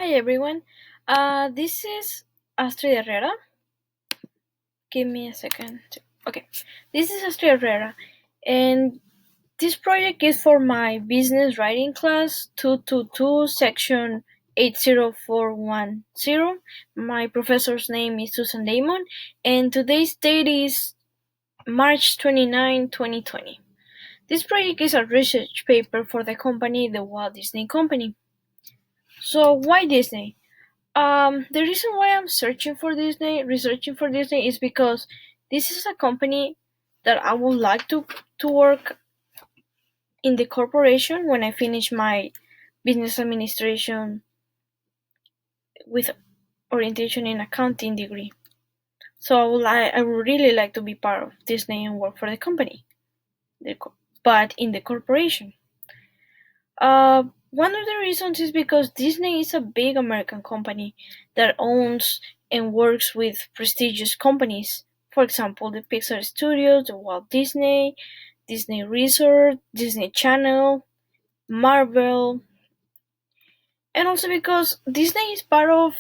Hi everyone. This is Astrid Herrera. Give me a second. Okay, this is Astrid Herrera, and this project is for my business writing class 222, section 80410. My professor's name is Susan Damon, and today's date is March 29, 2020. This project is a research paper for the company, the Walt Disney Company. So, why Disney? The reason why I'm researching for Disney is because this is a company that I would like to work in the corporation when I finish my business administration with orientation in accounting degree. So I would really like to be part of Disney and work for the company, but in the corporation. One of the reasons is because Disney is a big American company that owns and works with prestigious companies. For example, the Pixar Studios, the Walt Disney, Disney Resort, Disney Channel, Marvel, and also because Disney is part of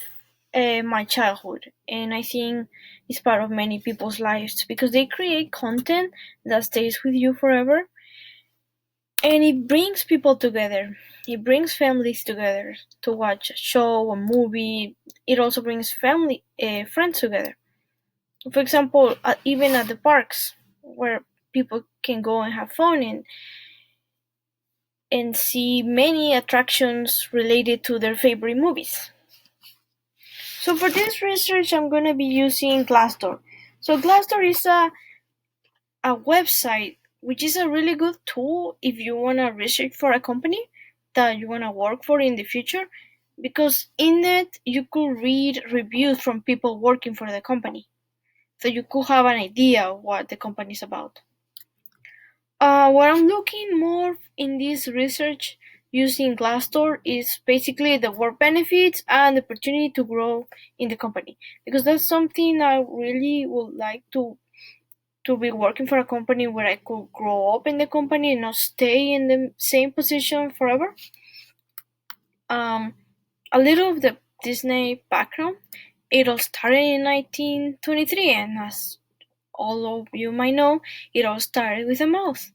my childhood, and I think it's part of many people's lives because they create content that stays with you forever, and it brings people together. It brings families together to watch a show, a movie. It also brings friends together. For example, even at the parks where people can go and have fun and see many attractions related to their favorite movies. So for this research, I'm going to be using Glassdoor. So Glassdoor is a website which is a really good tool if you want to research for a company that you want to work for in the future, because in it you could read reviews from people working for the company, so you could have an idea of what the company is about. What I'm looking more in this research using Glassdoor is basically the work benefits and the opportunity to grow in the company, because that's something I really would like to be working for a company where I could grow up in the company and not stay in the same position forever. Um, a little of the Disney background. It all started in 1923, and as all of you might know, it all started with a mouse.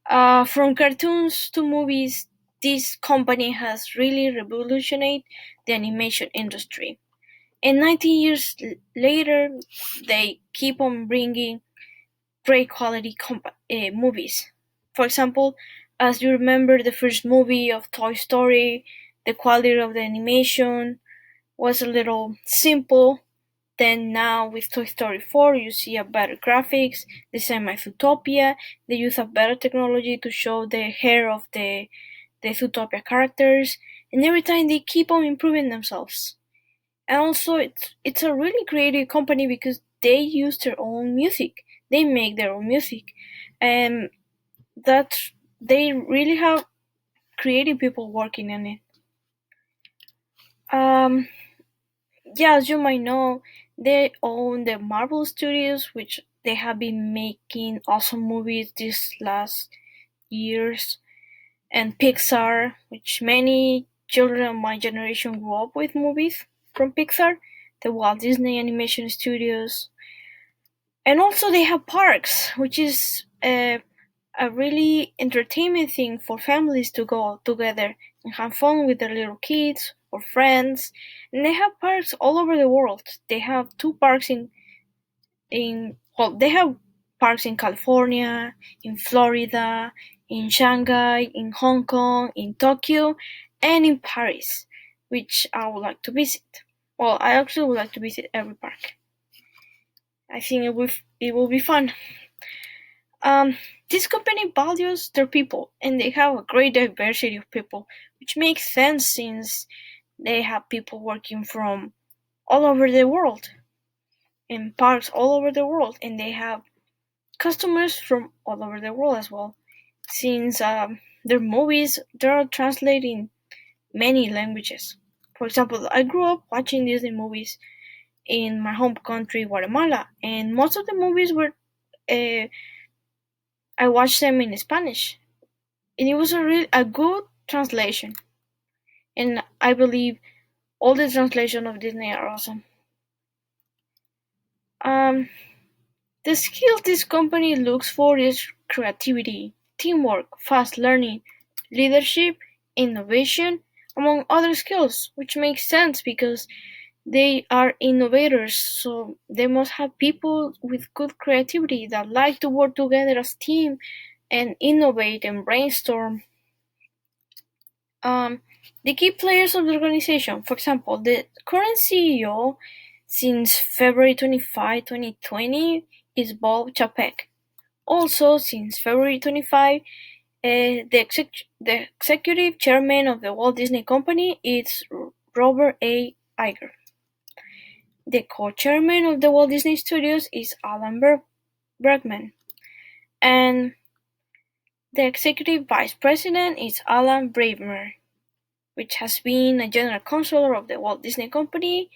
From cartoons to movies, this company has really revolutionized the animation industry. And 90 years later, they keep on bringing great quality movies. For example, as you remember the first movie of Toy Story, the quality of the animation was a little simple. Then now with Toy Story 4, you see a better graphics, the same as Zootopia. They use a better technology to show the hair of the Zootopia characters, and every time they keep on improving themselves. And also, it's a really creative company because they use their own music. They make their own music, and that they really have creative people working on it. Um, yeah, as you might know, they own the Marvel Studios, which they have been making awesome movies these last years, and Pixar, which many children of my generation grew up with movies from Pixar, the Walt Disney Animation Studios. And also they have parks, which is a really entertainment thing for families to go together and have fun with their little kids or friends. And they have parks all over the world. They have two parks they have parks in California, in Florida, in Shanghai, in Hong Kong, in Tokyo, and in Paris, which I would like to visit. Well, I actually would like to visit every park. I think it will be fun. This company values their people, and they have a great diversity of people, which makes sense since they have people working from all over the world in parks all over the world, and they have customers from all over the world as well. Since their movies they are translated in many languages. For example, I grew up watching Disney movies in my home country, Guatemala, and most of the movies were uh, I watched them in Spanish, and it was a good translation. And I believe All the translations of Disney are awesome. Um, the skills this company looks for is creativity, teamwork, fast learning, leadership, innovation, among other skills, which makes sense because they are innovators, so they must have people with good creativity that like to work together as team and innovate and brainstorm. Um, the key players of the organization, for example, the current CEO since February 25, 2020 is Bob Chapek. Also, since February 25, the executive chairman of the Walt Disney Company is Robert A. Iger. The co-chairman of the Walt Disney Studios is Alan Bergman, and the executive vice president is Alan Braverman, which has been a general counsel of the Walt Disney Company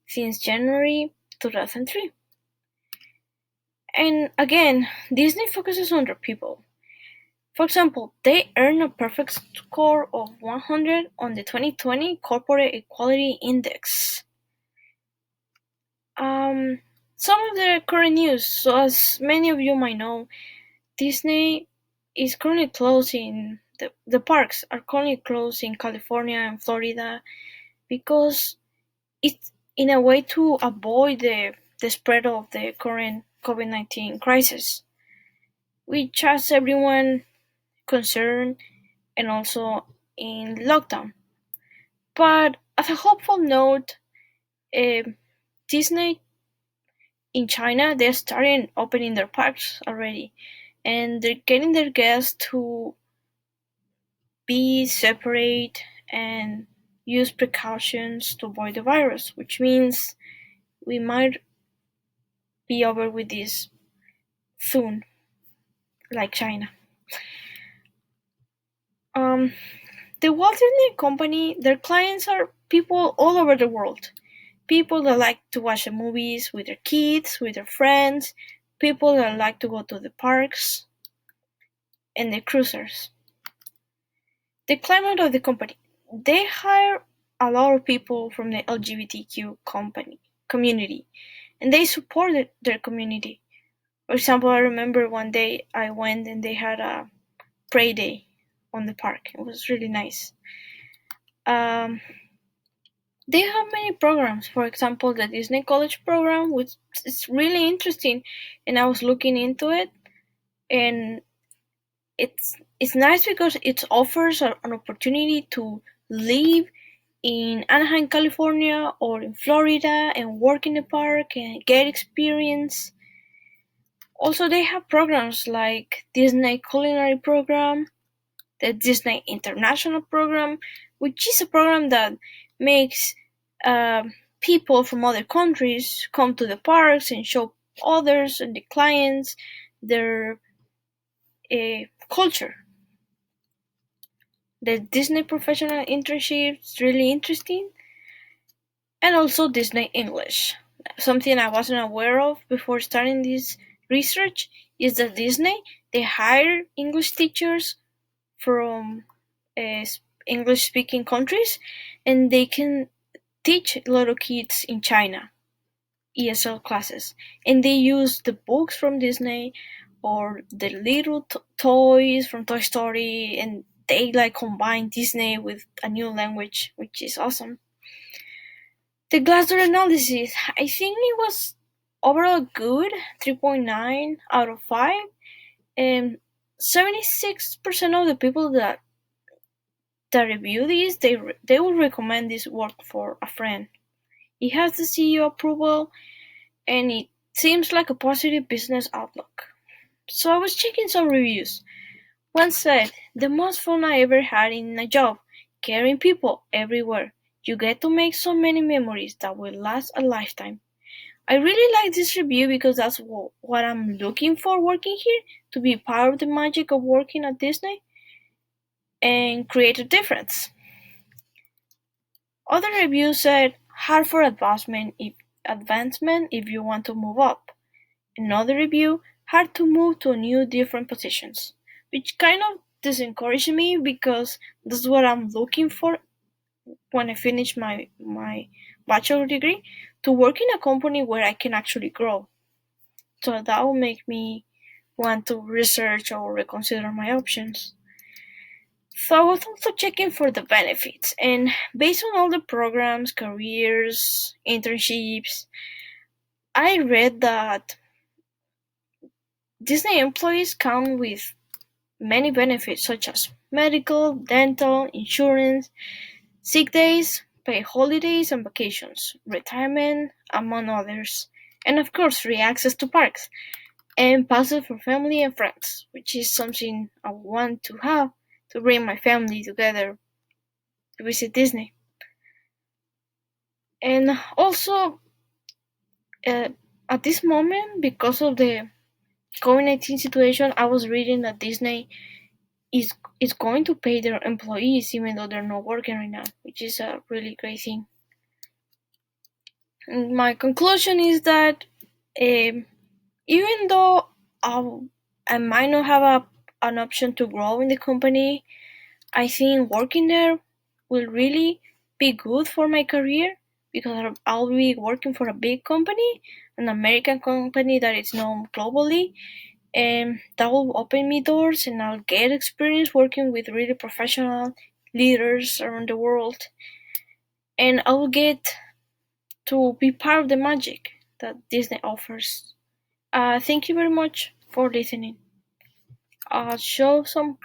since January 2003. And again, Disney focuses on their people. For example, they earned a perfect score of 100 on the 2020 Corporate Equality Index. Some of the current news. So, as many of you might know, Disney is currently closing. The parks are currently closed in California and Florida because it's in a way to avoid the spread of the current COVID-19 crisis, which has everyone concerned and also in lockdown. But as a hopeful note, uh, Disney in China, they're starting opening their parks already, and they're getting their guests to be separate and use precautions to avoid the virus, which means we might be over with this soon, like China. Um, the Walt Disney Company, their clients are people all over the world. People that like to watch the movies with their kids, with their friends, people that like to go to the parks, and the cruisers. The climate of the company. They hire a lot of people from the LGBTQ community, and they support their community. For example, I remember one day I went and they had a pray day on the park. It was really nice. Um, they have many programs. For example, the Disney College program, which is really interesting, and I was looking into it, and it's nice because it offers an opportunity to live in Anaheim, California, or in Florida and work in the park and get experience. Also, they have programs like Disney Culinary Program, the Disney International Program, which is a program that makes people from other countries come to the parks and show others and the clients their culture. The Disney Professional Internship is really interesting, and also Disney English. Something I wasn't aware of before starting this research is that Disney they hire English teachers from uh, English speaking countries, and they can teach little kids in China ESL classes, and they use the books from Disney or the little toys from Toy Story, and they like combine Disney with a new language, which is awesome. The Glassdoor analysis, I think it was overall good, 3.9 out of 5, and 76% of the people that review this, they will recommend this work for a friend. It has the CEO approval, and it seems like a positive business outlook. So I was checking some reviews. One said, "The most fun I ever had in a job, caring people everywhere. You get to make so many memories that will last a lifetime." I really like this review because that's what I'm looking for working here, to be part of the magic of working at Disney and create a difference. Other reviews said, "Hard for advancement if you want to move up." Another review, "Hard to move to new different positions," which kind of disencouraged me because that's what I'm looking for when I finish my bachelor degree to work in a company where I can actually grow. So that will make me want to research or reconsider my options. So I was also checking for the benefits, and based on all the programs, careers, internships, I read that Disney employees come with many benefits such as medical, dental, insurance, sick days, paid holidays and vacations, retirement, among others, and of course free access to parks and passes for family and friends, which is something I want to have to bring my family together to visit Disney. And also, uh, at this moment, because of the COVID-19 situation, I was reading that Disney is going to pay their employees even though they're not working right now, which is a really great thing. And my conclusion is that um, even though I might not have an option to grow in the company, I think working there will really be good for my career because I'll be working for a big company, an American company that is known globally, and that will open me doors and I'll get experience working with really professional leaders around the world, and I will get to be part of the magic that Disney offers. Thank you very much for listening. Show some.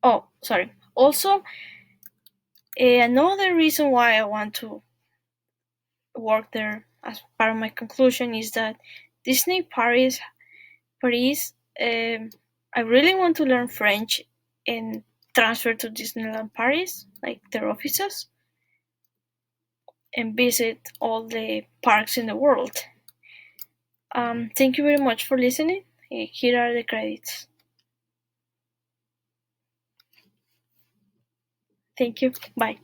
Oh, sorry. Also, another reason why I want to work there as part of my conclusion is that Disney Paris. I really want to learn French and transfer to Disneyland Paris, like their offices, and visit all the parks in the world. Thank you very much for listening. Here are the credits. Thank you. Bye.